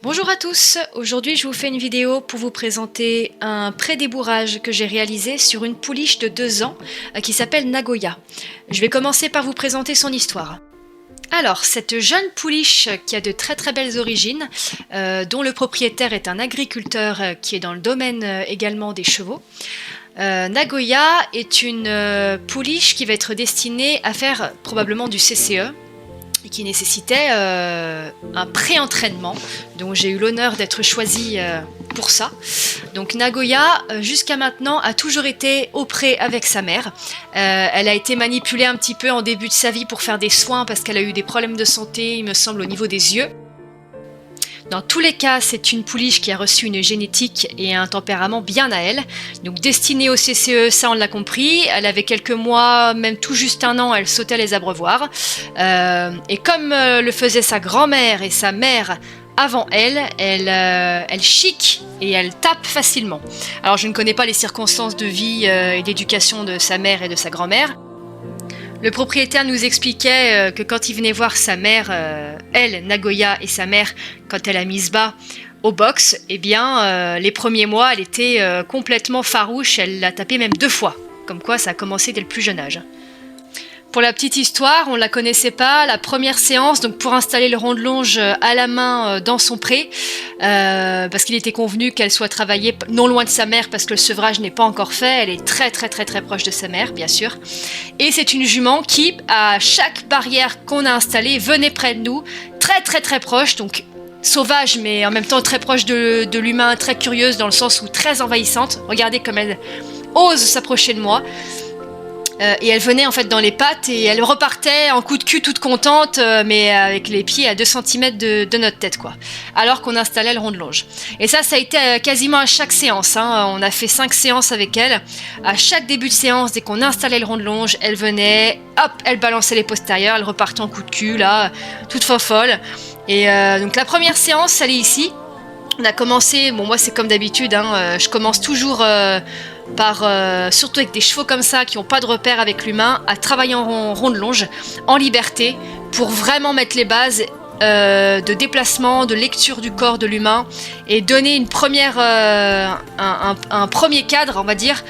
Bonjour à tous, aujourd'hui je vous fais une vidéo pour vous présenter un pré-débourrage que j'ai réalisé sur une pouliche de 2 ans qui s'appelle Nagoya. Je vais commencer par vous présenter son histoire. Alors, cette jeune pouliche qui a de très très belles origines, dont le propriétaire est un agriculteur qui est dans le domaine également des chevaux, Nagoya est une pouliche qui va être destinée à faire probablement du CCE, et qui nécessitait un pré-entraînement. Donc j'ai eu l'honneur d'être choisie pour ça. Donc Nagoya, jusqu'à maintenant, a toujours été au pré avec sa mère. Elle a été manipulée un petit peu en début de sa vie pour faire des soins parce qu'elle a eu des problèmes de santé, il me semble, au niveau des yeux. Dans tous les cas, c'est une pouliche qui a reçu une génétique et un tempérament bien à elle. Donc destinée au CCE, ça on l'a compris. Elle avait quelques mois, même tout juste 1 an, elle sautait les abreuvoirs. Et comme le faisait sa grand-mère et sa mère avant elle, elle chique et elle tape facilement. Alors je ne connais pas les circonstances de vie et d'éducation de sa mère et de sa grand-mère. Le propriétaire nous expliquait que quand il venait voir sa mère, elle, Nagoya, et sa mère, quand elle a mis bas au box, eh bien, les premiers mois, elle était complètement farouche, elle l'a tapé même 2 fois. Comme quoi, ça a commencé dès le plus jeune âge. Pour la petite histoire, on ne la connaissait pas, la première séance, donc pour installer le rond de longe à la main dans son pré, parce qu'il était convenu qu'elle soit travaillée non loin de sa mère, parce que le sevrage n'est pas encore fait, elle est très proche de sa mère, bien sûr. Et c'est une jument qui, à chaque barrière qu'on a installée, venait près de nous, très proche, donc sauvage, mais en même temps très proche de l'humain, très curieuse, dans le sens où très envahissante. Regardez comme elle ose s'approcher de moi. Et elle venait en fait dans les pattes et elle repartait en coup de cul toute contente, mais avec les pieds à 2 cm de notre tête, quoi. Alors qu'on installait le rond de longe. Et ça a été quasiment à chaque séance, hein. On a fait 5 séances avec elle. À chaque début de séance, dès qu'on installait le rond de longe, elle venait, hop, elle balançait les postérieurs, elle repartait en coup de cul, là, toute folle. Et donc la première séance, elle est ici. On a commencé, bon moi c'est comme d'habitude, hein, je commence toujours surtout avec des chevaux comme ça qui n'ont pas de repère avec l'humain, à travailler en rond de longe, en liberté, pour vraiment mettre les bases de déplacement, de lecture du corps de l'humain et donner une première, un premier cadre, on va dire,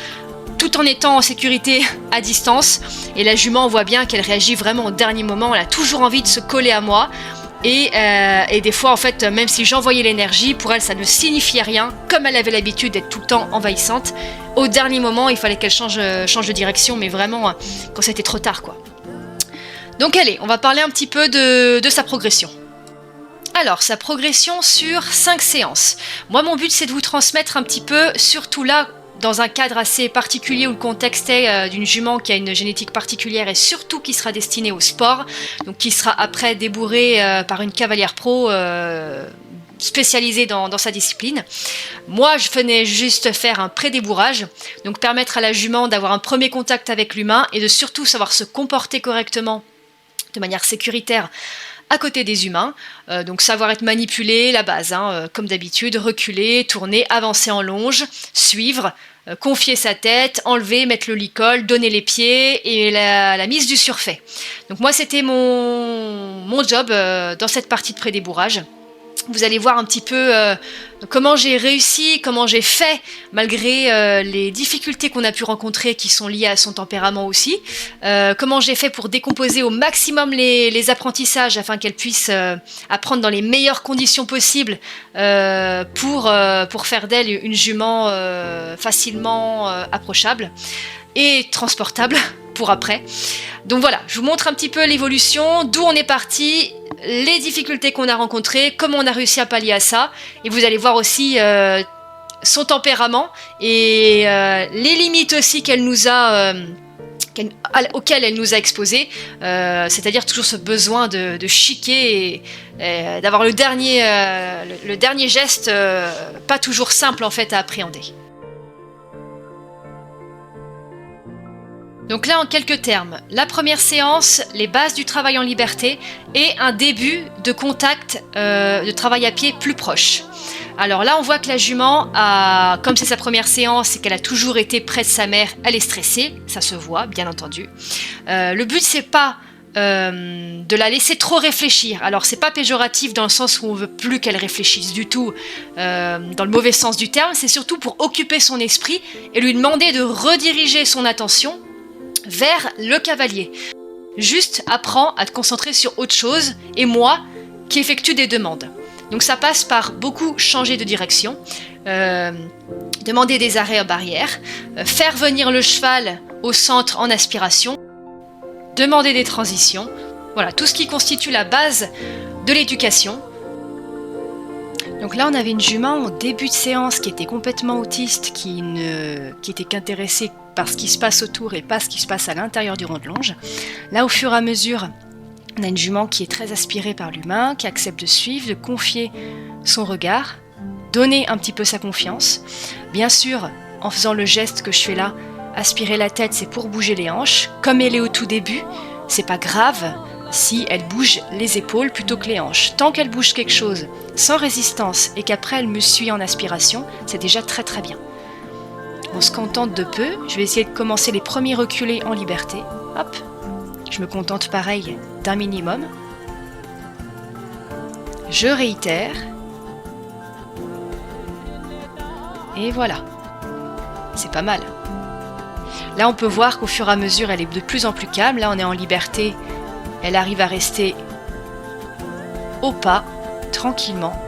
tout en étant en sécurité à distance. Et la jument, on voit bien qu'elle réagit vraiment au dernier moment, elle a toujours envie de se coller à moi. Et des fois, en fait, même si j'envoyais l'énergie, pour elle, ça ne signifiait rien. Comme elle avait l'habitude d'être tout le temps envahissante, au dernier moment, il fallait qu'elle change de direction, mais vraiment, quand c'était trop tard, quoi. Donc allez, on va parler un petit peu de sa progression. Alors, sa progression sur 5 séances. Moi, mon but, c'est de vous transmettre un petit peu, surtout là, dans un cadre assez particulier où le contexte est d'une jument qui a une génétique particulière et surtout qui sera destinée au sport, donc qui sera après débourrée par une cavalière pro spécialisée dans sa discipline. Moi, je venais juste faire un pré-débourrage, donc permettre à la jument d'avoir un premier contact avec l'humain et de surtout savoir se comporter correctement de manière sécuritaire à côté des humains, donc savoir être manipulé, la base, hein, comme d'habitude, reculer, tourner, avancer en longe, suivre, confier sa tête, enlever, mettre le licol, donner les pieds et la mise du surfait. Donc moi c'était mon job dans cette partie de pré-débourrage. Vous allez voir un petit peu comment j'ai réussi, comment j'ai fait, malgré les difficultés qu'on a pu rencontrer qui sont liées à son tempérament aussi. Comment j'ai fait pour décomposer au maximum les apprentissages afin qu'elle puisse apprendre dans les meilleures conditions possibles pour faire d'elle une jument facilement approchable et transportable pour après. Donc voilà, je vous montre un petit peu l'évolution, d'où on est parti, les difficultés qu'on a rencontrées, comment on a réussi à pallier à ça, et vous allez voir aussi son tempérament et les limites aussi auxquelles elle nous a exposés, c'est-à-dire toujours ce besoin de chiquer et d'avoir le dernier geste, pas toujours simple en fait à appréhender. Donc là, en quelques termes, la première séance, les bases du travail en liberté et un début de contact de travail à pied plus proche. Alors là, on voit que la jument, comme c'est sa première séance et qu'elle a toujours été près de sa mère, elle est stressée, ça se voit, bien entendu. Le but, c'est pas de la laisser trop réfléchir. Alors c'est pas péjoratif dans le sens où on veut plus qu'elle réfléchisse du tout, dans le mauvais sens du terme, c'est surtout pour occuper son esprit et lui demander de rediriger son attention vers le cavalier. Juste apprends à te concentrer sur autre chose et moi qui effectue des demandes. Donc ça passe par beaucoup changer de direction, demander des arrêts à barrière, faire venir le cheval au centre en aspiration, demander des transitions, voilà, tout ce qui constitue la base de l'éducation. Donc là, on avait une jument au début de séance qui était complètement autiste, qui était qu'intéressée par ce qui se passe autour et pas ce qui se passe à l'intérieur du rond de longe. Là, au fur et à mesure, on a une jument qui est très aspirée par l'humain, qui accepte de suivre, de confier son regard, donner un petit peu sa confiance. Bien sûr, en faisant le geste que je fais là, aspirer la tête, c'est pour bouger les hanches. Comme elle est au tout début, c'est pas grave si elle bouge les épaules plutôt que les hanches. Tant qu'elle bouge quelque chose sans résistance et qu'après elle me suit en aspiration, c'est déjà très très bien. On se contente de peu. Je vais essayer de commencer les premiers reculés en liberté. Hop, je me contente pareil d'un minimum. Je réitère. Et voilà. C'est pas mal. Là, on peut voir qu'au fur et à mesure, elle est de plus en plus calme. Là, on est en liberté. Elle arrive à rester au pas, tranquillement,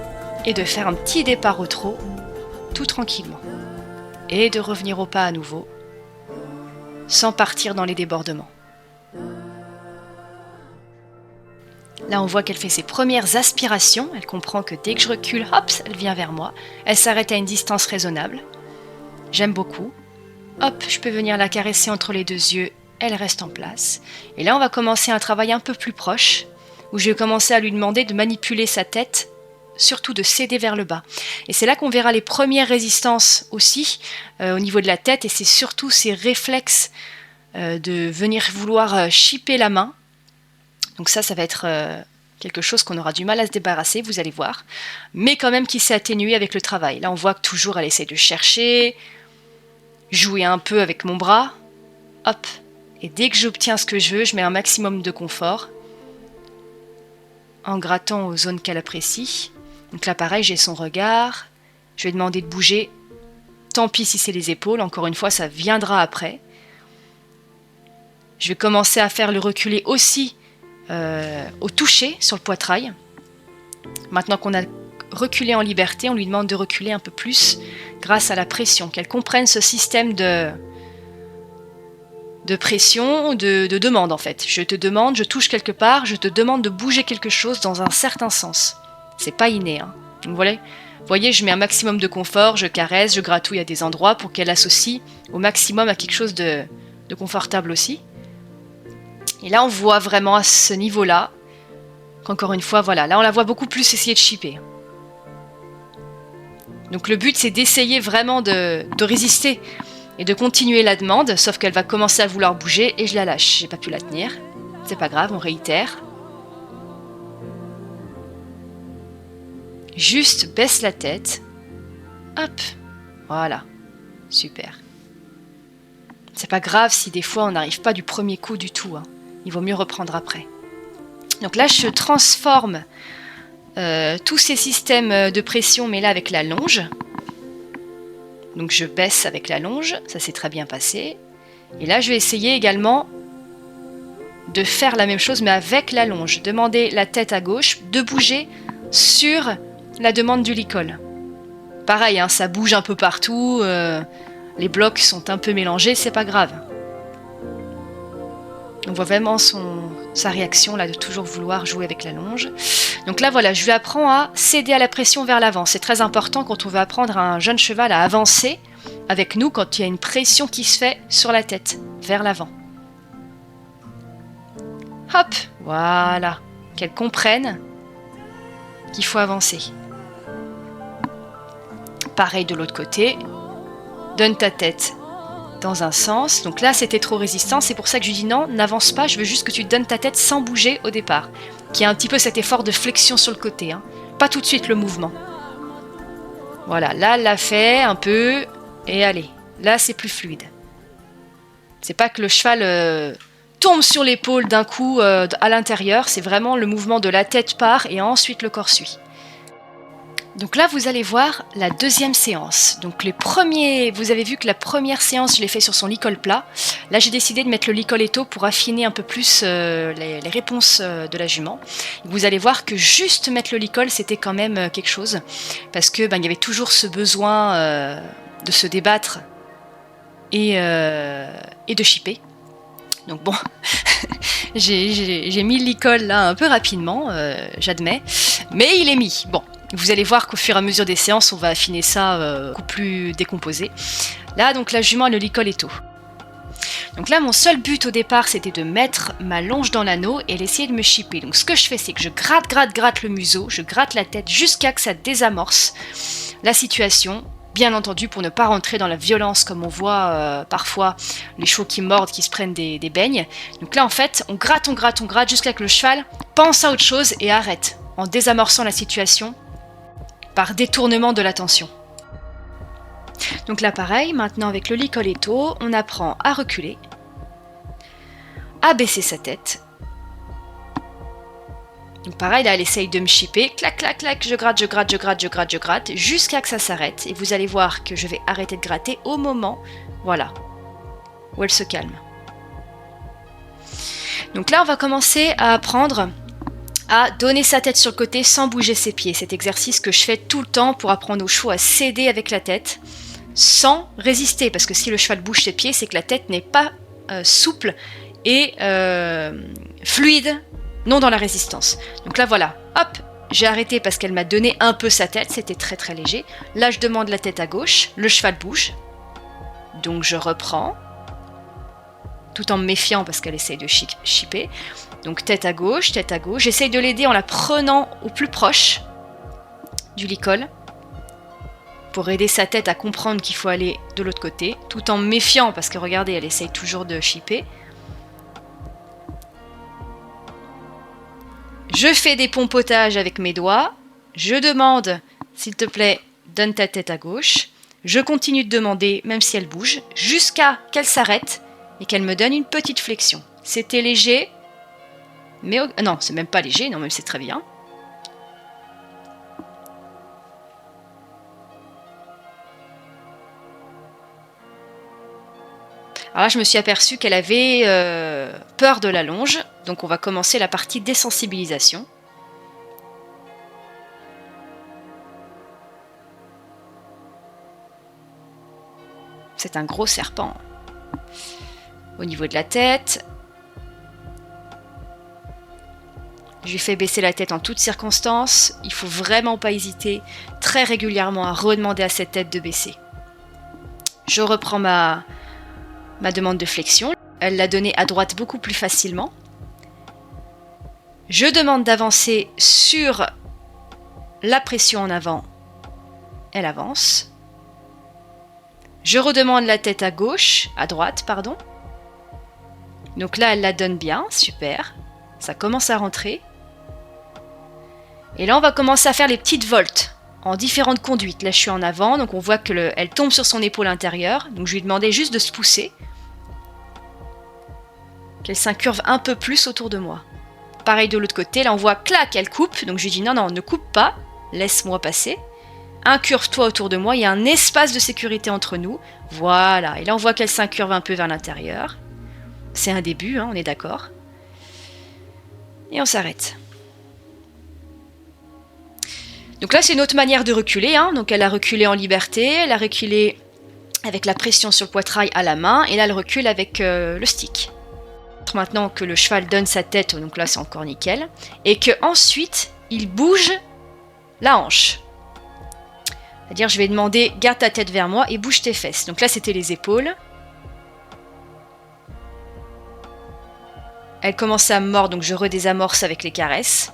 et de faire un petit départ au trot, tout tranquillement. Et de revenir au pas à nouveau, sans partir dans les débordements. Là, on voit qu'elle fait ses premières aspirations. Elle comprend que dès que je recule, hop, elle vient vers moi. Elle s'arrête à une distance raisonnable. J'aime beaucoup. Hop, je peux venir la caresser entre les deux yeux, elle reste en place. Et là, on va commencer un travail un peu plus proche, où je vais commencer à lui demander de manipuler sa tête, surtout de céder vers le bas. Et c'est là qu'on verra les premières résistances aussi, au niveau de la tête, et c'est surtout ces réflexes de venir vouloir chipper la main. Donc ça va être quelque chose qu'on aura du mal à se débarrasser, vous allez voir, mais quand même qui s'est atténué avec le travail. Là, on voit que toujours, elle essaie de chercher, jouer un peu avec mon bras, hop, et dès que j'obtiens ce que je veux, je mets un maximum de confort, en grattant aux zones qu'elle apprécie. Donc là, pareil, j'ai son regard, je vais demander de bouger, tant pis si c'est les épaules, encore une fois, ça viendra après. Je vais commencer à faire le reculer aussi au toucher sur le poitrail. Maintenant qu'on a reculé en liberté, on lui demande de reculer un peu plus grâce à la pression, qu'elle comprenne ce système de pression, de demande en fait. Je te demande, je touche quelque part, je te demande de bouger quelque chose dans un certain sens. C'est pas inné. Hein. Donc voilà, vous voyez, je mets un maximum de confort, je caresse, je gratouille à des endroits pour qu'elle associe au maximum à quelque chose de confortable aussi. Et là, on voit vraiment à ce niveau-là qu'encore une fois, voilà, là on la voit beaucoup plus essayer de chipper. Donc le but, c'est d'essayer vraiment de résister et de continuer la demande, sauf qu'elle va commencer à vouloir bouger et je la lâche. J'ai pas pu la tenir, c'est pas grave, on réitère. Juste baisse la tête. Hop, voilà, super. C'est pas grave si des fois on n'arrive pas du premier coup du tout, hein. Il vaut mieux reprendre après. Donc là, je transforme tous ces systèmes de pression, mais là avec la longe. Donc je baisse avec la longe, ça s'est très bien passé. Et là, je vais essayer également de faire la même chose, mais avec la longe. Demander la tête à gauche, de bouger sur la demande du licol. Pareil, hein, ça bouge un peu partout, les blocs sont un peu mélangés, c'est pas grave. On voit vraiment sa réaction là de toujours vouloir jouer avec la longe. Donc là voilà, je lui apprends à céder à la pression vers l'avant. C'est très important quand on veut apprendre à un jeune cheval à avancer avec nous quand il y a une pression qui se fait sur la tête, vers l'avant. Hop, voilà, qu'elle comprenne qu'il faut avancer. Pareil de l'autre côté, donne ta tête dans un sens, donc là c'était trop résistant, c'est pour ça que je lui dis non, n'avance pas, je veux juste que tu donnes ta tête sans bouger au départ, qu'il y a un petit peu cet effort de flexion sur le côté, hein. Pas tout de suite le mouvement. Voilà, là elle l'a fait un peu, et allez, là c'est plus fluide. C'est pas que le cheval tombe sur l'épaule d'un coup à l'intérieur. C'est vraiment le mouvement de la tête part et ensuite le corps suit. Donc là, vous allez voir la deuxième séance. Donc vous avez vu que la première séance, je l'ai fait sur son licol plat. Là, j'ai décidé de mettre le licoletto pour affiner un peu plus les réponses de la jument. Vous allez voir que juste mettre le licol, c'était quand même quelque chose. Parce que il y avait toujours ce besoin de se débattre et de shipper. Donc bon, j'ai mis le licol là un peu rapidement, j'admets. Mais il est mis. Bon. Vous allez voir qu'au fur et à mesure des séances, on va affiner ça beaucoup plus décomposé. Là, donc la jument a le licoletto. Donc là, mon seul but au départ, c'était de mettre ma longe dans l'anneau et d'essayer de me shipper. Donc ce que je fais, c'est que je gratte le museau, je gratte la tête jusqu'à que ça désamorce la situation. Bien entendu, pour ne pas rentrer dans la violence comme on voit parfois les chevaux qui mordent, qui se prennent des beignes. Donc là, en fait, on gratte jusqu'à que le cheval pense à autre chose et arrête en désamorçant la situation par détournement de l'attention. Donc là pareil, maintenant avec le licoletto, on apprend à reculer, à baisser sa tête. Donc pareil, là elle essaye de me shipper, clac, je gratte, jusqu'à que ça s'arrête. Et vous allez voir que je vais arrêter de gratter au moment, voilà, où elle se calme. Donc là on va commencer à apprendre à donner sa tête sur le côté sans bouger ses pieds. Cet exercice que je fais tout le temps pour apprendre au chevaux à céder avec la tête sans résister. Parce que si le cheval bouge ses pieds, c'est que la tête n'est pas souple et fluide, non dans la résistance. Donc là voilà, hop, j'ai arrêté parce qu'elle m'a donné un peu sa tête, c'était très très léger. Là je demande la tête à gauche, le cheval bouge. Donc je reprends, tout en me méfiant parce qu'elle essaye de shipper. Donc tête à gauche, j'essaye de l'aider en la prenant au plus proche du licol pour aider sa tête à comprendre qu'il faut aller de l'autre côté, tout en me méfiant parce que regardez, elle essaye toujours de shipper. Je fais des pompotages avec mes doigts, je demande, s'il te plaît, donne ta tête à gauche. Je continue de demander, même si elle bouge, jusqu'à qu'elle s'arrête et qu'elle me donne une petite flexion. C'était léger. Mais non, c'est même pas léger, non, même c'est très bien. Alors là, je me suis aperçue qu'elle avait peur de la longe, donc on va commencer la partie désensibilisation. C'est un gros serpent. Au niveau de la tête, je lui fais baisser la tête en toutes circonstances. Il ne faut vraiment pas hésiter très régulièrement à redemander à cette tête de baisser. Je reprends ma demande de flexion. Elle l'a donnée à droite beaucoup plus facilement. Je demande d'avancer sur la pression en avant. Elle avance. Je redemande la tête à gauche, à droite, pardon. Donc là, elle la donne bien, super. Ça commence à rentrer. Et là, on va commencer à faire les petites voltes en différentes conduites. Là, je suis en avant, donc on voit qu'elle tombe sur son épaule intérieure. Donc je lui demandais juste de se pousser. Qu'elle s'incurve un peu plus autour de moi. Pareil de l'autre côté, là on voit, clac, elle coupe. Donc je lui dis, non, ne coupe pas, laisse-moi passer. Incurve-toi autour de moi, il y a un espace de sécurité entre nous. Voilà, et là on voit qu'elle s'incurve un peu vers l'intérieur. C'est un début, on est d'accord. Et on s'arrête. Donc là, c'est une autre manière de reculer. Donc elle a reculé en liberté, elle a reculé avec la pression sur le poitrail à la main, et là, elle recule avec le stick. Maintenant que le cheval donne sa tête, donc là, c'est encore nickel, et que ensuite il bouge la hanche. C'est-à-dire, je vais demander, garde ta tête vers moi et bouge tes fesses. Donc là, c'était les épaules. Elle commençait à me mordre, donc je redésamorce avec les caresses.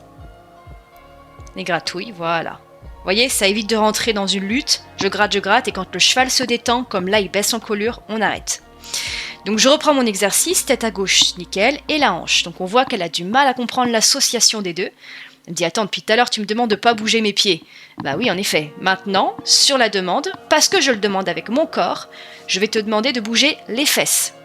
Les gratouilles, voilà. Vous voyez, ça évite de rentrer dans une lutte. Je gratte, et quand le cheval se détend, comme là, il baisse en collure, on arrête. Donc je reprends mon exercice, tête à gauche, nickel, et la hanche. Donc on voit qu'elle a du mal à comprendre l'association des deux. Elle me dit, attends, depuis tout à l'heure, tu me demandes de ne pas bouger mes pieds. Bah oui, en effet. Maintenant, sur la demande, parce que je le demande avec mon corps, je vais te demander de bouger les fesses.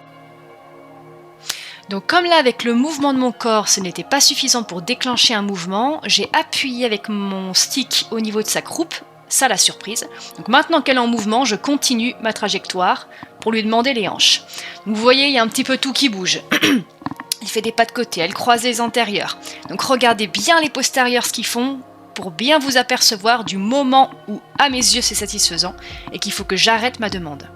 Donc comme là avec le mouvement de mon corps ce n'était pas suffisant pour déclencher un mouvement, j'ai appuyé avec mon stick au niveau de sa croupe, ça la surprise. Donc maintenant qu'elle est en mouvement, je continue ma trajectoire pour lui demander les hanches. Donc vous voyez, il y a un petit peu tout qui bouge. Elle fait des pas de côté, elle croise les antérieurs. Donc regardez bien les postérieurs ce qu'ils font pour bien vous apercevoir du moment où à mes yeux c'est satisfaisant et qu'il faut que j'arrête ma demande.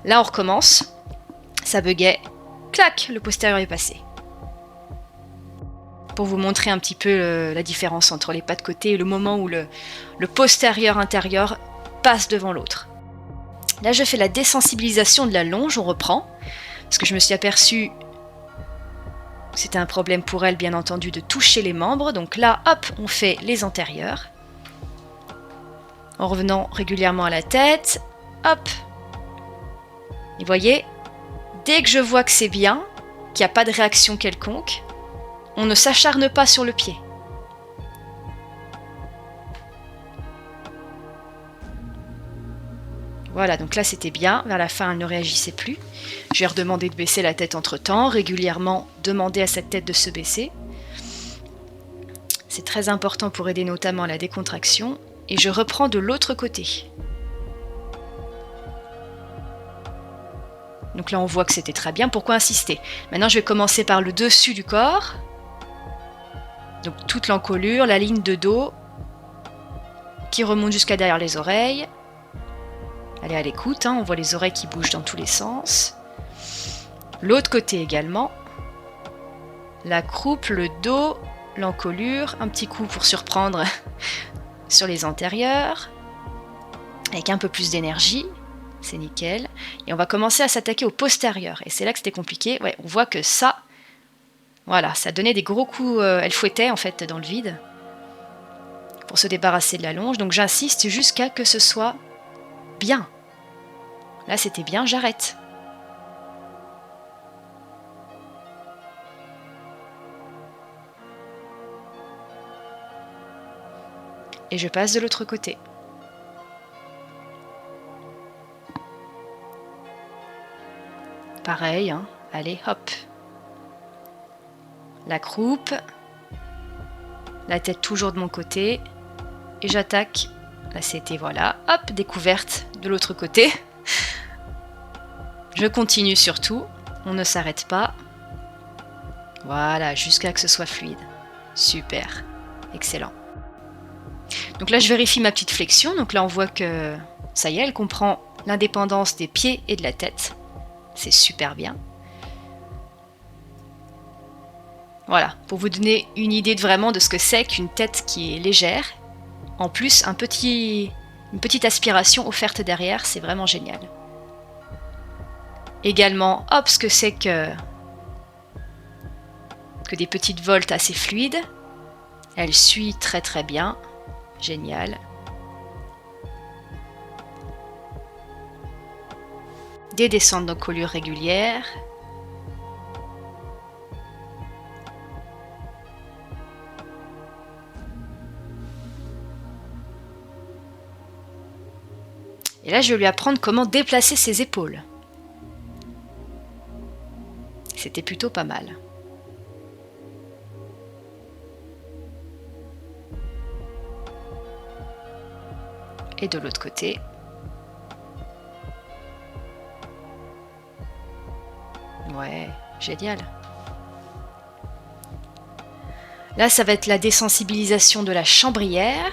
Là on recommence, ça buguait, clac, le postérieur est passé. Pour vous montrer un petit peu la différence entre les pas de côté et le moment où le postérieur intérieur passe devant l'autre. Là je fais la désensibilisation de la longe, on reprend, parce que je me suis aperçue que c'était un problème pour elle bien entendu de toucher les membres, donc là hop, on fait les antérieurs, en revenant régulièrement à la tête, hop. Et vous voyez, dès que je vois que c'est bien, qu'il n'y a pas de réaction quelconque, on ne s'acharne pas sur le pied. Voilà, donc là c'était bien, vers la fin elle ne réagissait plus. Je vais redemander de baisser la tête entre temps, régulièrement demander à cette tête de se baisser. C'est très important pour aider notamment à la décontraction. Et je reprends de l'autre côté. Donc là on voit que c'était très bien, pourquoi insister? Maintenant je vais commencer par le dessus du corps. Donc toute l'encolure, la ligne de dos qui remonte jusqu'à derrière les oreilles. Allez à l'écoute, hein, on voit les oreilles qui bougent dans tous les sens. L'autre côté également. La croupe, le dos, l'encolure, un petit coup pour surprendre sur les antérieurs. Avec un peu plus d'énergie. C'est nickel. Et on va commencer à s'attaquer au postérieur. Et c'est là que c'était compliqué. Ouais, on voit que ça, voilà, ça donnait des gros coups. Elle fouettait en fait dans le vide pour se débarrasser de la longe. Donc j'insiste jusqu'à que ce soit bien. Là c'était bien, j'arrête. Et je passe de l'autre côté. Pareil, hein. Allez, hop. La croupe. La tête toujours de mon côté. Et j'attaque. Là, c'était, voilà, hop, découverte de l'autre côté. Je continue surtout. On ne s'arrête pas. Voilà, jusqu'à que ce soit fluide. Super. Excellent. Donc là, je vérifie ma petite flexion. Donc là, on voit que, ça y est, elle comprend l'indépendance des pieds et de la tête. C'est super bien. Voilà, pour vous donner une idée vraiment de ce que c'est qu'une tête qui est légère. En plus, une petite aspiration offerte derrière, c'est vraiment génial. Également, hop, ce que c'est que des petites voltes assez fluides. Elle suit très très bien. Génial. Des descentes d'encolure régulières. Et là, je vais lui apprendre comment déplacer ses épaules. C'était plutôt pas mal. Et de l'autre côté. Ouais, génial. Là, ça va être la désensibilisation de la chambrière.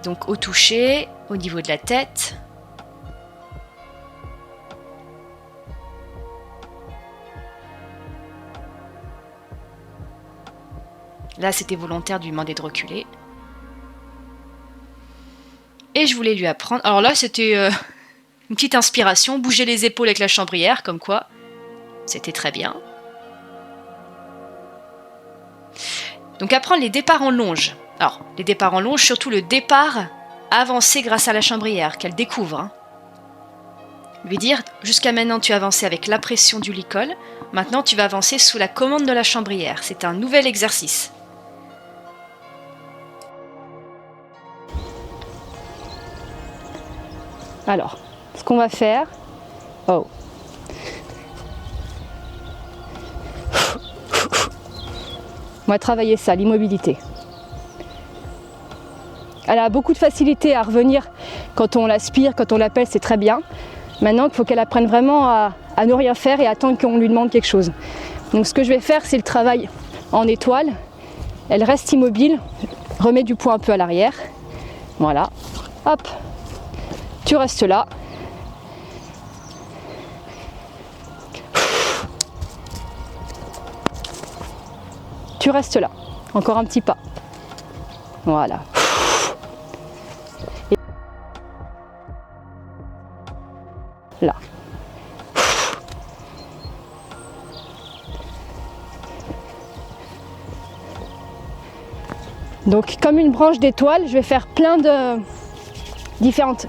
Donc au toucher, au niveau de la tête. Là, c'était volontaire de lui demander de reculer. Et je voulais lui apprendre... Alors là, c'était une petite inspiration. Bouger les épaules avec la chambrière, comme quoi. C'était très bien. Donc apprendre les départs en longe. Alors, les départs en longe, surtout le départ avancé grâce à la chambrière, qu'elle découvre. Hein. Lui dire, jusqu'à maintenant tu as avancé avec la pression du licol, maintenant tu vas avancer sous la commande de la chambrière. C'est un nouvel exercice. Alors, ce qu'on va faire... Oh. On va travailler ça, l'immobilité. Elle a beaucoup de facilité à revenir quand on l'aspire, quand on l'appelle, c'est très bien. Maintenant, il faut qu'elle apprenne vraiment à ne rien faire et attendre qu'on lui demande quelque chose. Donc ce que je vais faire, c'est le travail en étoile. Elle reste immobile, remet du poids un peu à l'arrière. Voilà, hop, tu restes là. Tu restes là, encore un petit pas. Voilà. Et là. Donc comme une branche d'étoile, je vais faire plein de différentes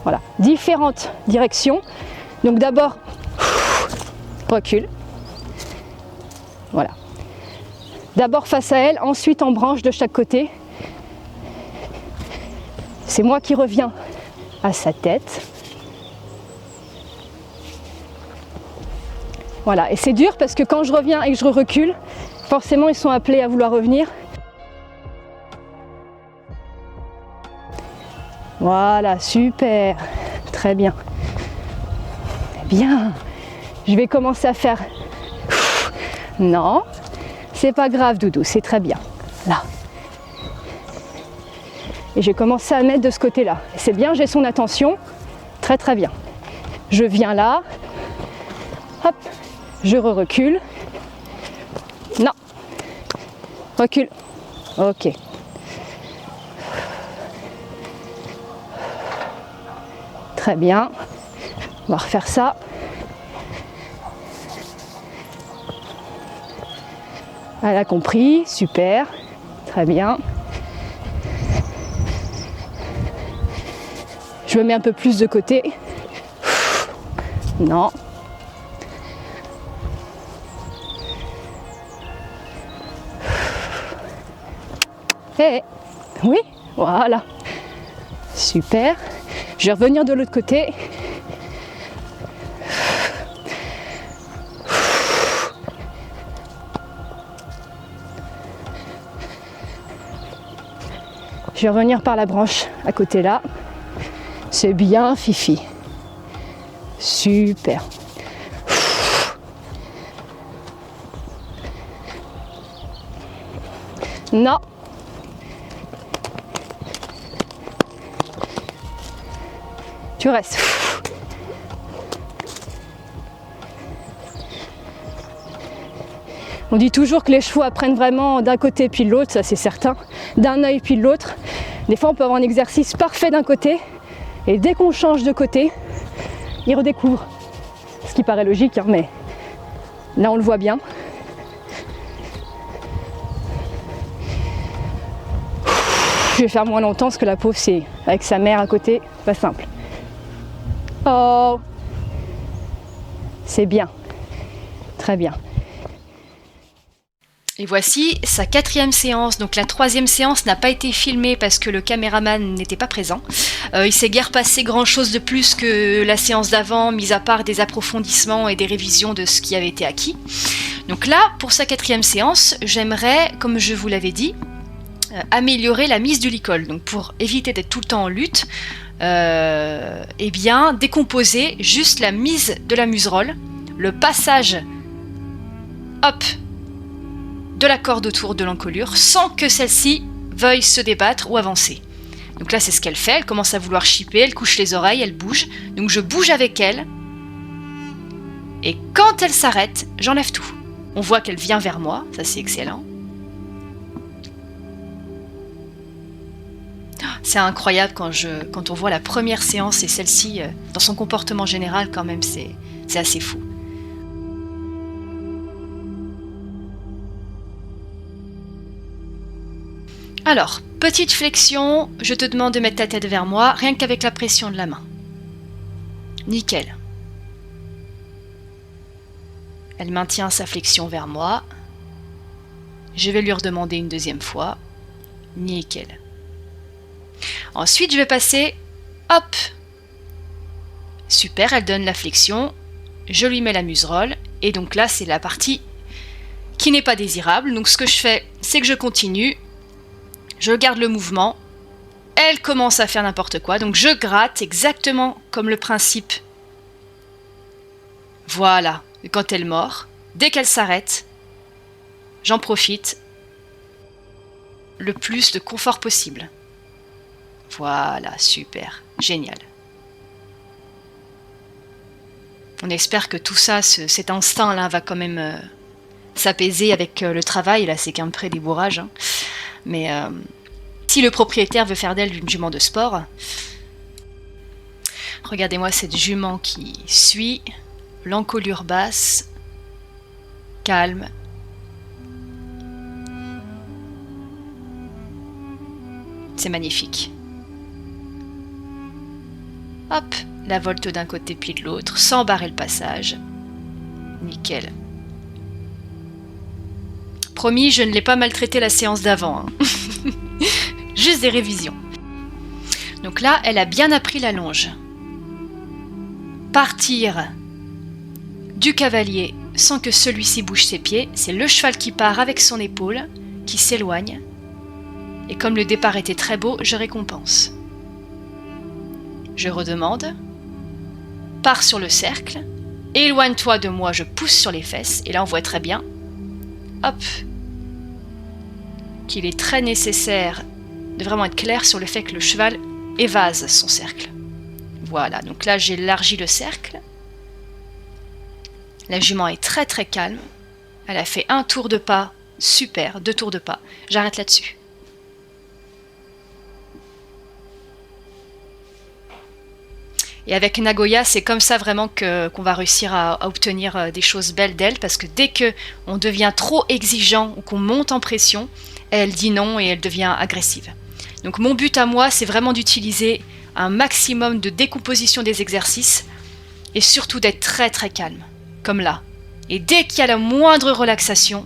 voilà, différentes directions. Donc d'abord recule. Voilà. D'abord face à elle, ensuite en branche de chaque côté. C'est moi qui reviens à sa tête. Voilà, et c'est dur parce que quand je reviens et que je recule, forcément ils sont appelés à vouloir revenir. Voilà, super, très bien. Bien, je vais commencer à faire... Non, c'est pas grave Doudou, c'est très bien. Là. Et j'ai commencé à mettre de ce côté-là. C'est bien, j'ai son attention. Très très bien. Je viens là. Hop, je recule. Non. Recule. Ok. Très bien. On va refaire ça. Elle a compris, super, très bien. Je me mets un peu plus de côté. Non. Eh, oui, voilà. Super. Je vais revenir de l'autre côté. Je vais revenir par la branche à côté là. C'est bien, Fifi. Super. Non. Tu restes. On dit toujours que les chevaux apprennent vraiment d'un côté puis de l'autre, ça c'est certain, d'un œil puis de l'autre. Des fois on peut avoir un exercice parfait d'un côté et dès qu'on change de côté, ils redécouvrent. Ce qui paraît logique, hein, mais là on le voit bien. Je vais faire moins longtemps parce que la pauvre c'est avec sa mère à côté, pas simple. Oh, c'est bien, très bien. Et voici sa 4e séance. Donc la 3e séance n'a pas été filmée parce que le caméraman n'était pas présent. Il s'est guère passé grand chose de plus que la séance d'avant, mis à part des approfondissements et des révisions de ce qui avait été acquis. Donc là, pour sa 4e séance, j'aimerais, comme je vous l'avais dit, améliorer la mise du licol. Donc pour éviter d'être tout le temps en lutte, eh bien décomposer juste la mise de la muserolle, le passage, hop, de la corde autour de l'encolure sans que celle-ci veuille se débattre ou avancer. Donc là c'est ce qu'elle fait, elle commence à vouloir chipper, elle couche les oreilles, elle bouge, donc je bouge avec elle et quand elle s'arrête, j'enlève tout. On voit qu'elle vient vers moi, ça c'est excellent. C'est incroyable quand on voit la première séance et celle-ci, dans son comportement général quand même, c'est assez fou. Alors, petite flexion, je te demande de mettre ta tête vers moi, rien qu'avec la pression de la main. Nickel. Elle maintient sa flexion vers moi. Je vais lui redemander une deuxième fois. Nickel. Ensuite, je vais passer, hop. Super, elle donne la flexion. Je lui mets la muserolle. Et donc là, c'est la partie qui n'est pas désirable. Donc ce que je fais, c'est que je continue. Je garde le mouvement. Elle commence à faire n'importe quoi. Donc je gratte exactement comme le principe. Voilà. Et quand elle mord, dès qu'elle s'arrête, j'en profite le plus de confort possible. Voilà, super, génial. On espère que tout ça, cet instinct-là va quand même s'apaiser avec le travail. Là, c'est qu'un pré-débourrage. Hein. Mais si le propriétaire veut faire d'elle une jument de sport, regardez-moi cette jument qui suit, l'encolure basse, calme. C'est magnifique. Hop, la volte d'un côté puis de l'autre, sans barrer le passage. Nickel. Promis, je ne l'ai pas maltraité la séance d'avant. Hein. Juste des révisions. Donc là, elle a bien appris la longe. Partir du cavalier sans que celui-ci bouge ses pieds, c'est le cheval qui part avec son épaule, qui s'éloigne. Et comme le départ était très beau, je récompense. Je redemande. Pars sur le cercle. Éloigne-toi de moi, je pousse sur les fesses. Et là, on voit très bien. Hop. Qu'il est très nécessaire de vraiment être clair sur le fait que le cheval évase son cercle. Voilà, donc là, j'élargis le cercle. La jument est très très calme. Elle a fait un tour de pas. Super, 2 tours de pas. J'arrête là-dessus. Et avec Nagoya, c'est comme ça vraiment qu'on va réussir à obtenir des choses belles d'elle, parce que dès qu'on devient trop exigeant ou qu'on monte en pression, elle dit non et elle devient agressive. Donc mon but à moi, c'est vraiment d'utiliser un maximum de décomposition des exercices et surtout d'être très très calme, comme là. Et dès qu'il y a la moindre relaxation,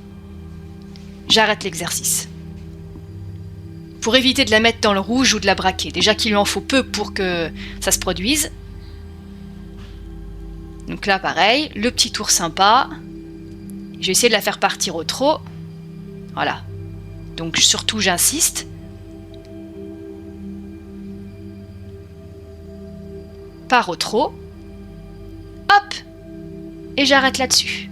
j'arrête l'exercice. Pour éviter de la mettre dans le rouge ou de la braquer. Déjà qu'il lui en faut peu pour que ça se produise. Donc là, pareil, le petit tour sympa. Je vais essayer de la faire partir au trot. Voilà. Donc surtout, j'insiste. Part au trot. Hop! Et j'arrête là-dessus.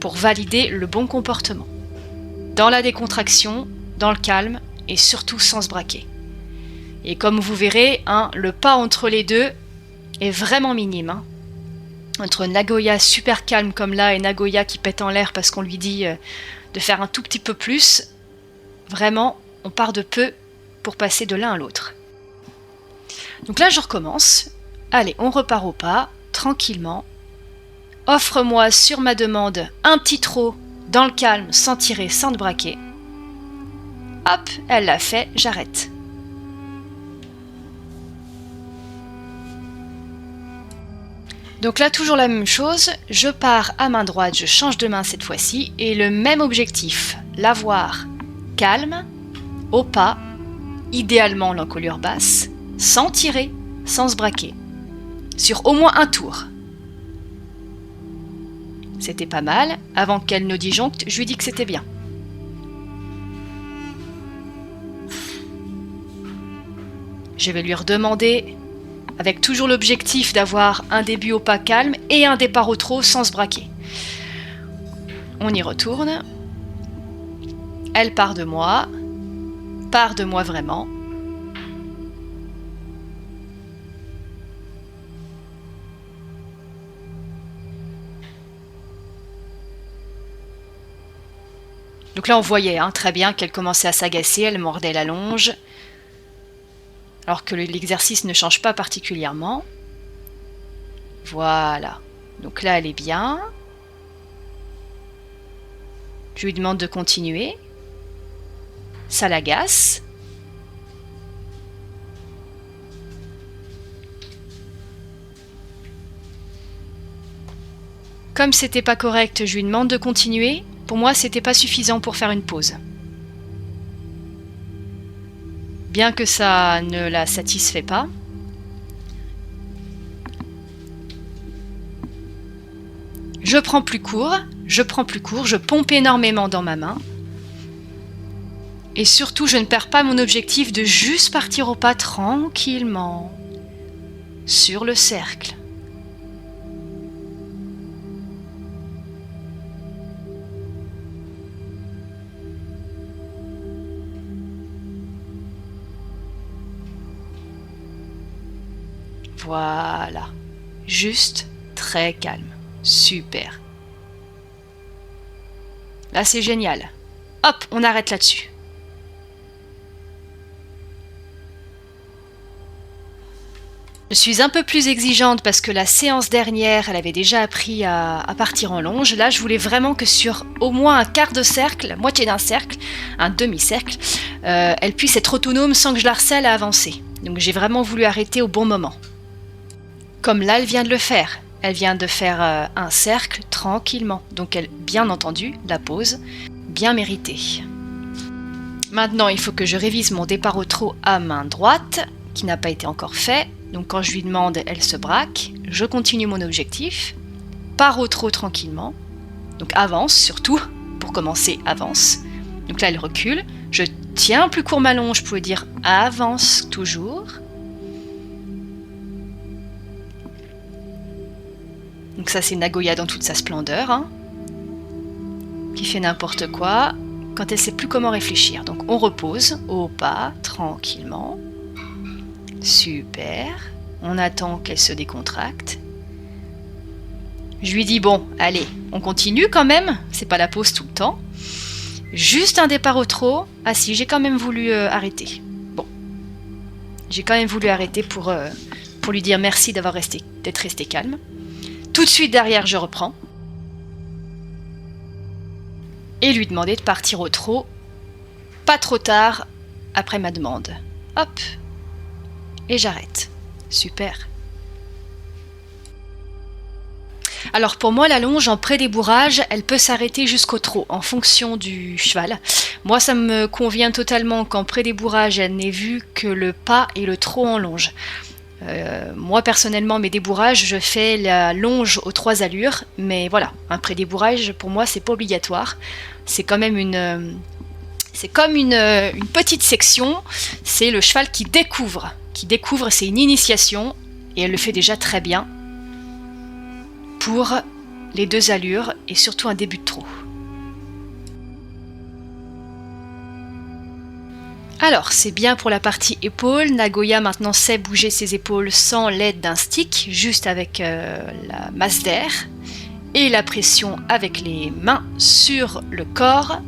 Pour valider le bon comportement. Dans la décontraction, dans le calme et surtout sans se braquer. Et comme vous verrez, hein, le pas entre les deux est vraiment minime. Hein. Entre Nagoya super calme comme là et Nagoya qui pète en l'air parce qu'on lui dit de faire un tout petit peu plus, vraiment, on part de peu pour passer de l'un à l'autre. Donc là, je recommence. Allez, on repart au pas, tranquillement. Offre-moi sur ma demande un petit trot dans le calme, sans tirer, sans te braquer. Hop, elle l'a fait, j'arrête. Donc là, toujours la même chose, je pars à main droite, je change de main cette fois-ci, et le même objectif, l'avoir calme, au pas, idéalement l'encolure basse, sans tirer, sans se braquer, sur au moins un tour. C'était pas mal, avant qu'elle ne disjoncte, je lui dis que c'était bien. Je vais lui redemander, avec toujours l'objectif d'avoir un début au pas calme et un départ au trot sans se braquer. On y retourne. Elle part de moi vraiment. Donc là, on voyait très bien qu'elle commençait à s'agacer, elle mordait la longe, alors que l'exercice ne change pas particulièrement. Voilà. Donc là, elle est bien. Je lui demande de continuer. ça l'agace. Comme c'était pas correct, je lui demande de continuer. Pour moi, c'était pas suffisant pour faire une pause. Bien que ça ne la satisfait pas. Je prends plus court, je pompe énormément dans ma main. Et surtout, je ne perds pas mon objectif de juste partir au pas tranquillement sur le cercle. Voilà, juste très calme, super. Là c'est génial. Hop, on arrête là-dessus. Je suis un peu plus exigeante parce que la séance dernière, elle avait déjà appris à partir en longe. Là, je voulais vraiment que sur au moins un quart de cercle, moitié d'un cercle, un demi-cercle, elle puisse être autonome sans que je la harcèle à avancer. Donc j'ai vraiment voulu arrêter au bon moment. Comme là, elle vient de le faire. Elle vient de faire un cercle tranquillement. Donc, bien entendu, la pause, bien méritée. Maintenant, il faut que je révise mon départ au trot à main droite, qui n'a pas été encore fait. Donc, quand je lui demande, elle se braque. Je continue mon objectif. Pars au trot tranquillement. Donc, avance surtout. Pour commencer, avance. Donc là, elle recule. Je tiens plus court ma longe pour lui dire avance toujours. Donc ça c'est Nagoya dans toute sa splendeur, hein, qui fait n'importe quoi quand elle sait plus comment réfléchir. Donc on repose au pas, tranquillement. Super. On attend qu'elle se décontracte. Je lui dis bon, allez, on continue quand même, c'est pas la pause tout le temps. Juste un départ au trot. Ah si, j'ai quand même voulu arrêter. Bon. J'ai quand même voulu arrêter pour lui dire merci d'être resté calme. Tout de suite derrière, je reprends. Et lui demander de partir au trot, pas trop tard, après ma demande. Hop. Et j'arrête. Super. Alors pour moi, la longe en pré-débourrage, elle peut s'arrêter jusqu'au trot, en fonction du cheval. Moi, ça me convient totalement qu'en pré-débourrage, elle n'ait vu que le pas et le trot en longe. Moi personnellement mes débourrages je fais la longe aux 3 allures, mais voilà, un pré-débourrage pour moi c'est pas obligatoire, c'est quand même une petite section, c'est le cheval qui découvre, c'est une initiation et elle le fait déjà très bien pour les 2 allures et surtout un début de trot. Alors, c'est bien pour la partie épaules. Nagoya maintenant sait bouger ses épaules sans l'aide d'un stick, juste avec la masse d'air et la pression avec les mains sur le corps.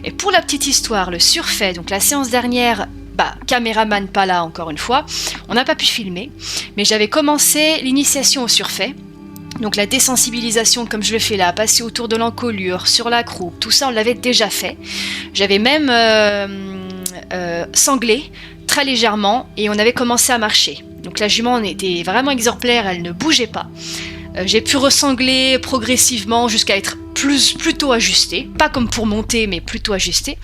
Et pour la petite histoire, le surfait, donc la séance dernière, caméraman pas là encore une fois, on n'a pas pu filmer, mais j'avais commencé l'initiation au surfait. Donc la désensibilisation comme je le fais là, passer autour de l'encolure, sur la croupe, tout ça on l'avait déjà fait. J'avais même sanglé très légèrement et on avait commencé à marcher. Donc la jument était vraiment exemplaire, elle ne bougeait pas. J'ai pu ressangler progressivement jusqu'à être plutôt ajustée, pas comme pour monter mais plutôt ajustée.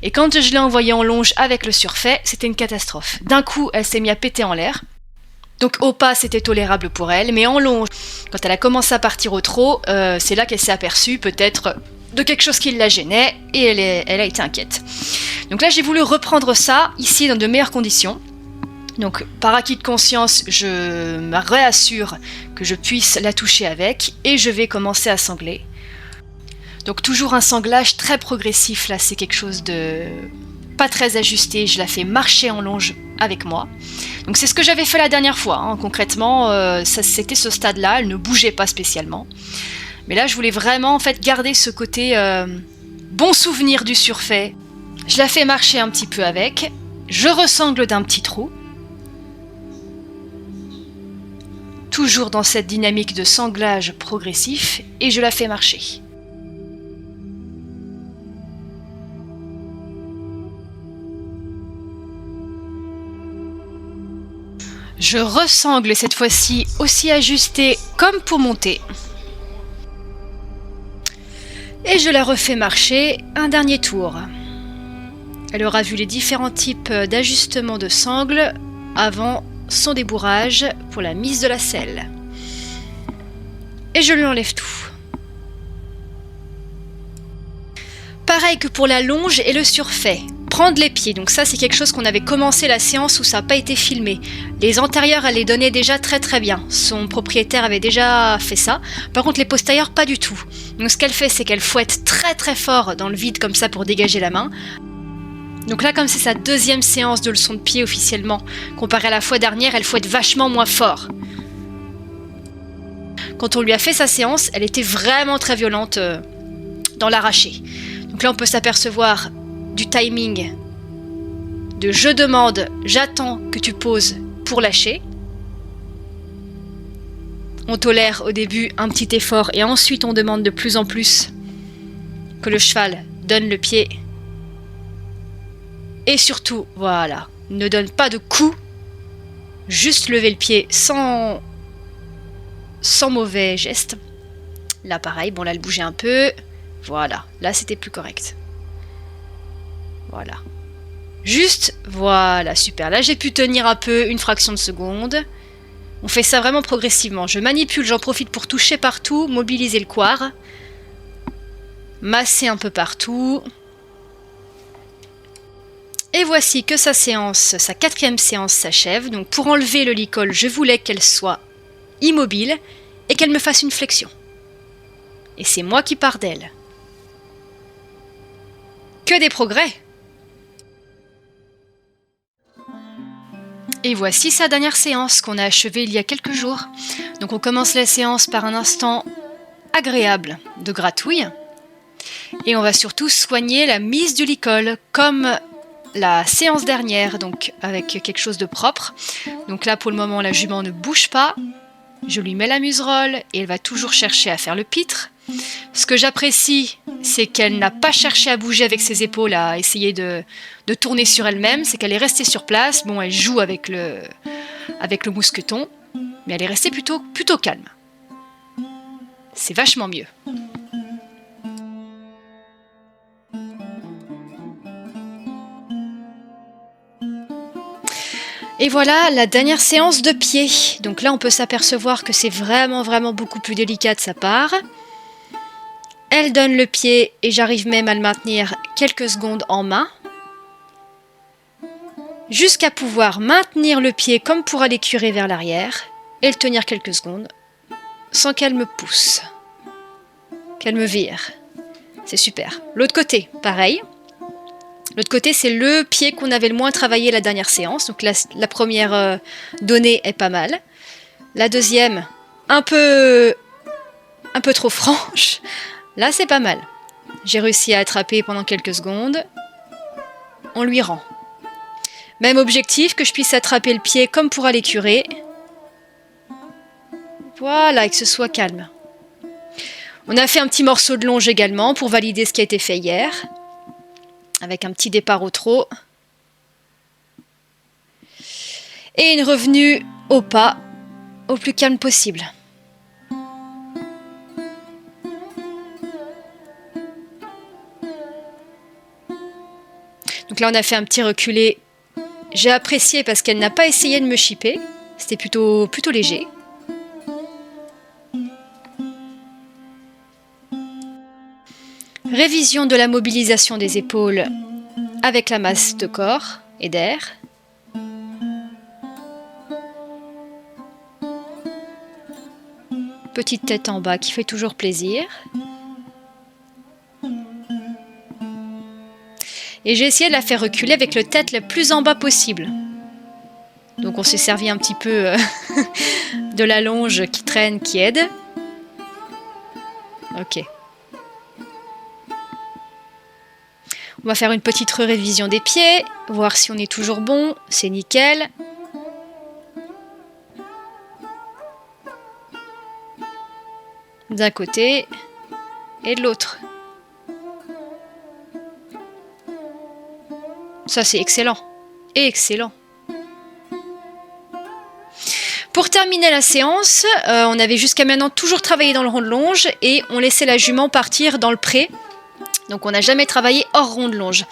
Et quand je l'ai envoyée en longe avec le surfait, c'était une catastrophe. D'un coup elle s'est mise à péter en l'air. Donc au pas c'était tolérable pour elle, mais en longe, quand elle a commencé à partir au trot, c'est là qu'elle s'est aperçue peut-être de quelque chose qui la gênait et elle a été inquiète. Donc là j'ai voulu reprendre ça ici dans de meilleures conditions. Donc par acquis de conscience, je me réassure que je puisse la toucher avec et je vais commencer à sangler. Donc toujours un sanglage très progressif, là c'est quelque chose de pas très ajusté, je la fais marcher en longe avec moi. Donc c'est ce que j'avais fait la dernière fois, hein. Concrètement c'était ce stade-là, elle ne bougeait pas spécialement. Mais là je voulais vraiment en fait garder ce côté bon souvenir du surfait. Je la fais marcher un petit peu avec, je ressangle d'un petit trou. Toujours dans cette dynamique de sanglage progressif et je la fais marcher. Je ressangle cette fois-ci aussi ajustée comme pour monter. Et je la refais marcher un dernier tour. Elle aura vu les différents types d'ajustements de sangle avant son débourrage pour la mise de la selle. Et je lui enlève tout. Pareil que pour la longe et le surfait. Prendre les pieds, donc ça c'est quelque chose qu'on avait commencé la séance où ça n'a pas été filmé. Les antérieurs, elle les donnait déjà très très bien. Son propriétaire avait déjà fait ça. Par contre les postérieurs, pas du tout. Donc ce qu'elle fait, c'est qu'elle fouette très très fort dans le vide comme ça pour dégager la main. Donc là, comme c'est sa deuxième séance de leçon de pied officiellement, comparé à la fois dernière, elle fouette vachement moins fort. Quand on lui a fait sa séance, elle était vraiment très violente dans l'arraché. Donc là, on peut s'apercevoir du timing de je demande, j'attends que tu poses pour lâcher. On tolère au début un petit effort et ensuite on demande de plus en plus que le cheval donne le pied. Et surtout, voilà, ne donne pas de coups, juste lever le pied sans mauvais geste. Là pareil, bon là elle bougeait un peu, voilà, là c'était plus correct. Voilà. Juste, voilà, super. Là, j'ai pu tenir un peu, une fraction de seconde. On fait ça vraiment progressivement. Je manipule, j'en profite pour toucher partout, mobiliser le couard. Masser un peu partout. Et voici que sa quatrième séance s'achève. Donc pour enlever le licol, je voulais qu'elle soit immobile et qu'elle me fasse une flexion. Et c'est moi qui pars d'elle. Que des progrès! Et voici sa dernière séance qu'on a achevée il y a quelques jours. Donc on commence la séance par un instant agréable de gratouille. Et on va surtout soigner la mise du licol, comme la séance dernière, donc avec quelque chose de propre. Donc là pour le moment la jument ne bouge pas. Je lui mets la muserolle et elle va toujours chercher à faire le pitre. Ce que j'apprécie, c'est qu'elle n'a pas cherché à bouger avec ses épaules, à essayer de tourner sur elle-même, c'est qu'elle est restée sur place. Bon, elle joue avec le mousqueton, mais elle est restée plutôt calme. C'est vachement mieux. Et voilà la dernière séance de pied. Donc là, on peut s'apercevoir que c'est vraiment beaucoup plus délicat de sa part. Elle donne le pied et j'arrive même à le maintenir quelques secondes en main. Jusqu'à pouvoir maintenir le pied comme pour aller curer vers l'arrière et le tenir quelques secondes sans qu'elle me pousse, qu'elle me vire. C'est super. L'autre côté, pareil. L'autre côté, c'est le pied qu'on avait le moins travaillé la dernière séance. Donc la première donnée est pas mal. La deuxième, un peu trop franche. Là, c'est pas mal. J'ai réussi à attraper pendant quelques secondes. On lui rend. Même objectif, que je puisse attraper le pied comme pour aller curer. Voilà, et que ce soit calme. On a fait un petit morceau de longe également pour valider ce qui a été fait hier. Avec un petit départ au trot. Et une revenue au pas, au plus calme possible. Donc là, on a fait un petit reculé. J'ai apprécié parce qu'elle n'a pas essayé de me chipper. C'était plutôt léger. Révision de la mobilisation des épaules avec la masse de corps et d'air. Petite tête en bas qui fait toujours plaisir. Et j'ai essayé de la faire reculer avec le tête le plus en bas possible. Donc on s'est servi un petit peu de la longe qui traîne, qui aide. Ok. On va faire une petite révision des pieds, voir si on est toujours bon, c'est nickel. D'un côté et de l'autre. Ça c'est excellent. Excellent. Pour terminer la séance, on avait jusqu'à maintenant toujours travaillé dans le rond de longe et on laissait la jument partir dans le pré. Donc on n'a jamais travaillé hors rond de longe.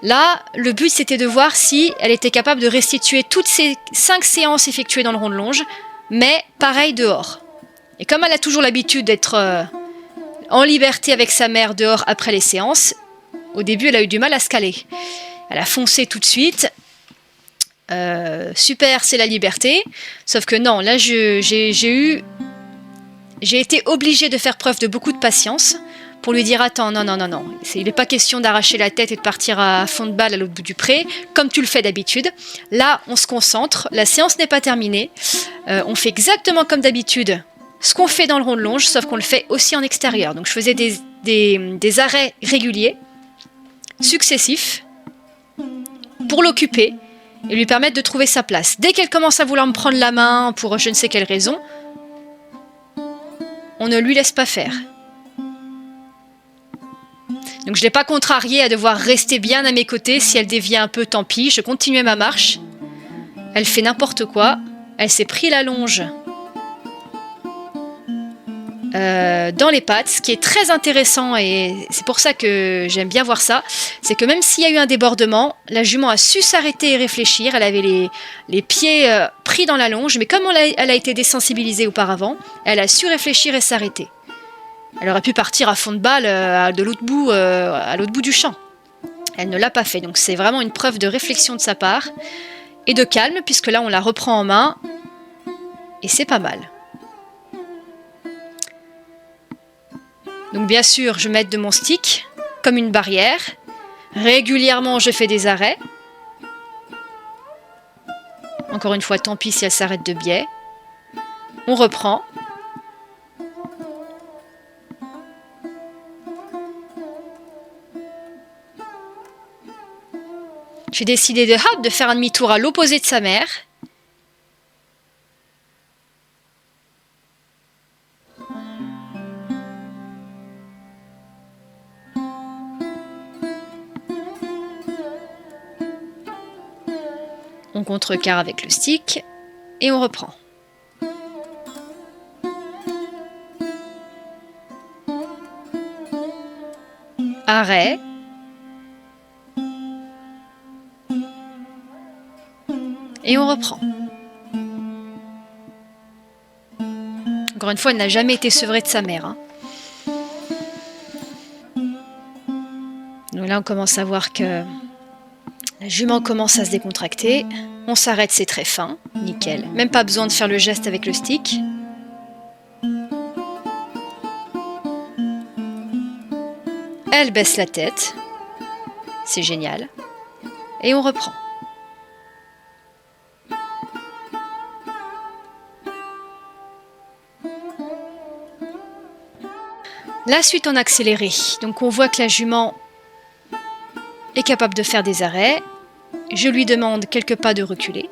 Là, le but c'était de voir si elle était capable de restituer toutes ces 5 séances effectuées dans le rond de longe, mais pareil dehors. Et comme elle a toujours l'habitude d'être en liberté avec sa mère dehors après les séances, au début elle a eu du mal à se caler. Elle a foncé tout de suite. Super, c'est la liberté. Sauf que non, là j'ai été obligée de faire preuve de beaucoup de patience pour lui dire attends, non, il n'est pas question d'arracher la tête et de partir à fond de balle à l'autre bout du pré, comme tu le fais d'habitude. Là, on se concentre, la séance n'est pas terminée, on fait exactement comme d'habitude ce qu'on fait dans le rond de longe, sauf qu'on le fait aussi en extérieur. Donc je faisais des arrêts réguliers, successifs, pour l'occuper et lui permettre de trouver sa place. Dès qu'elle commence à vouloir me prendre la main pour je ne sais quelle raison, on ne lui laisse pas faire. Donc je ne l'ai pas contrariée à devoir rester bien à mes côtés. Si elle dévie un peu, tant pis, je continuais ma marche. Elle fait n'importe quoi. Elle s'est pris la longe dans les pattes, ce qui est très intéressant et c'est pour ça que j'aime bien voir ça, c'est que même s'il y a eu un débordement, la jument a su s'arrêter et réfléchir. Elle avait les pieds pris dans la longe, mais comme elle a été désensibilisée auparavant, elle a su réfléchir et s'arrêter. Elle aurait pu partir à fond de balle à l'autre bout du champ. Elle ne l'a pas fait, donc c'est vraiment une preuve de réflexion de sa part et de calme, puisque là on la reprend en main et c'est pas mal. Donc bien sûr, je m'aide de mon stick comme une barrière. Régulièrement, je fais des arrêts. Encore une fois, tant pis si elle s'arrête de biais. On reprend. J'ai décidé de faire un demi-tour à l'opposé de sa mère. On contrecarre avec le stick et on reprend. Arrêt. Et on reprend. Encore une fois, elle n'a jamais été sevrée de sa mère. Hein. Donc là, on commence à voir que la jument commence à se décontracter. On s'arrête, c'est très fin. Nickel. Même pas besoin de faire le geste avec le stick. Elle baisse la tête. C'est génial. Et on reprend. La suite en accéléré. Donc on voit que la jument est capable de faire des arrêts. Je lui demande quelques pas de reculer.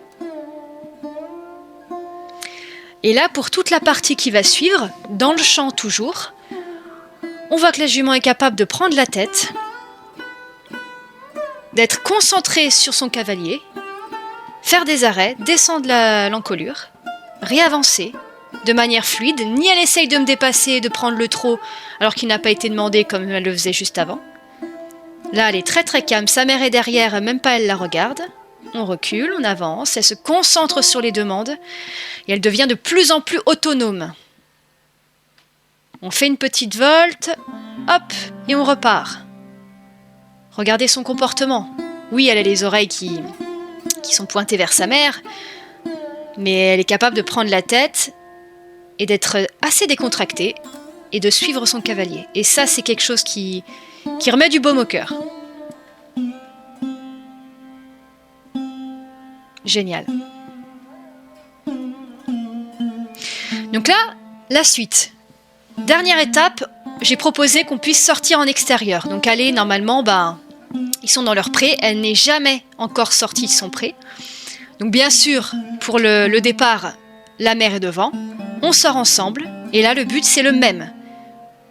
Et là, pour toute la partie qui va suivre, dans le champ toujours, on voit que la jument est capable de prendre la tête, d'être concentrée sur son cavalier, faire des arrêts, descendre l'encolure, réavancer de manière fluide. Ni elle essaye de me dépasser, de prendre le trot alors qu'il n'a pas été demandé comme elle le faisait juste avant. Là, elle est très très calme, sa mère est derrière, même pas elle la regarde. On recule, on avance, elle se concentre sur les demandes et elle devient de plus en plus autonome. On fait une petite volte, hop, et on repart. Regardez son comportement. Oui, elle a les oreilles qui sont pointées vers sa mère, mais elle est capable de prendre la tête et d'être assez décontractée et de suivre son cavalier. Et ça, c'est quelque chose qui remet du baume au cœur. Génial. Donc là, la suite. Dernière étape, j'ai proposé qu'on puisse sortir en extérieur. Donc aller, normalement, ils sont dans leur pré. Elle n'est jamais encore sortie de son pré. Donc bien sûr, pour le départ, la mère est devant. On sort ensemble. Et là, le but, c'est le même.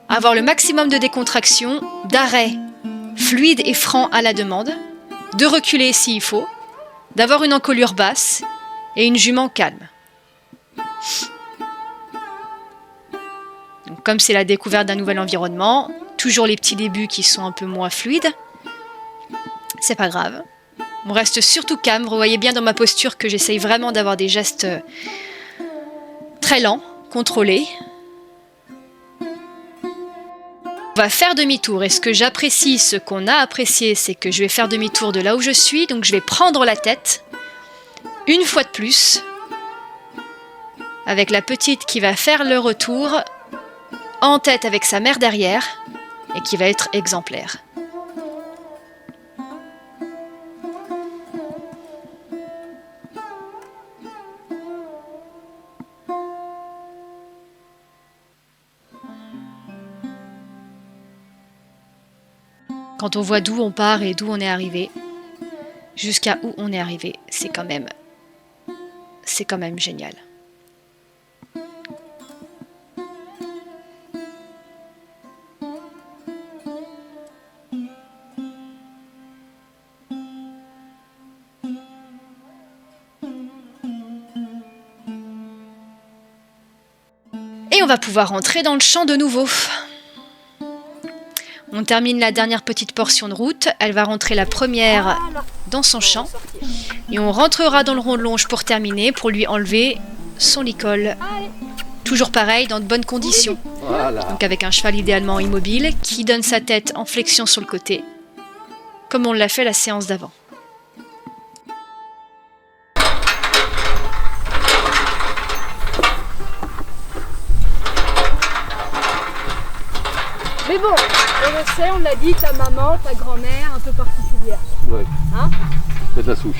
Avoir le maximum de décontraction, d'arrêt fluide et franc à la demande, de reculer s'il faut, d'avoir une encolure basse et une jument calme. Donc, comme c'est la découverte d'un nouvel environnement, toujours les petits débuts qui sont un peu moins fluides, c'est pas grave. On reste surtout calme, vous voyez bien dans ma posture que j'essaye vraiment d'avoir des gestes très lents, contrôlés. On va faire demi-tour et ce que j'apprécie, ce qu'on a apprécié, c'est que je vais faire demi-tour de là où je suis, donc je vais prendre la tête, une fois de plus, avec la petite qui va faire le retour, en tête avec sa mère derrière, et qui va être exemplaire. Quand on voit d'où on part et d'où on est arrivé, jusqu'à où on est arrivé, c'est quand même génial. Et on va pouvoir rentrer dans le champ de nouveau. On termine la dernière petite portion de route, elle va rentrer la première dans son champ et on rentrera dans le rond de longe pour terminer, pour lui enlever son licol. Toujours pareil, dans de bonnes conditions. Donc avec un cheval idéalement immobile qui donne sa tête en flexion sur le côté, comme on l'a fait la séance d'avant. Mais bon, on le sait, on l'a dit, ta maman, ta grand-mère, un peu particulière. Ouais. Hein? C'est de la souche.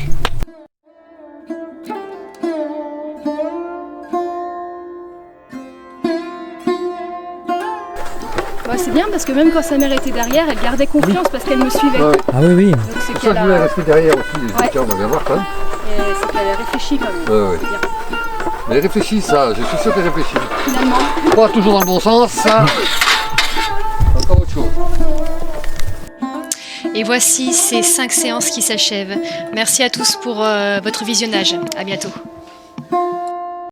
Ouais, c'est bien parce que même quand sa mère était derrière, elle gardait confiance parce qu'elle me suivait. Ouais. Ah oui, oui. Donc c'est C'est ça qu'elle que je voulais a... rester derrière aussi. Ouais. Tiens, on va bien voir quand même. c'est qu'elle réfléchit quand même. Ouais, ouais. C'est bien. Mais elle réfléchit, ça, je suis sûr qu'elle réfléchit. Finalement. Pas toujours dans le bon sens, ça. Encore autre chose. Et voici ces 5 séances qui s'achèvent. Merci à tous pour votre visionnage. À bientôt.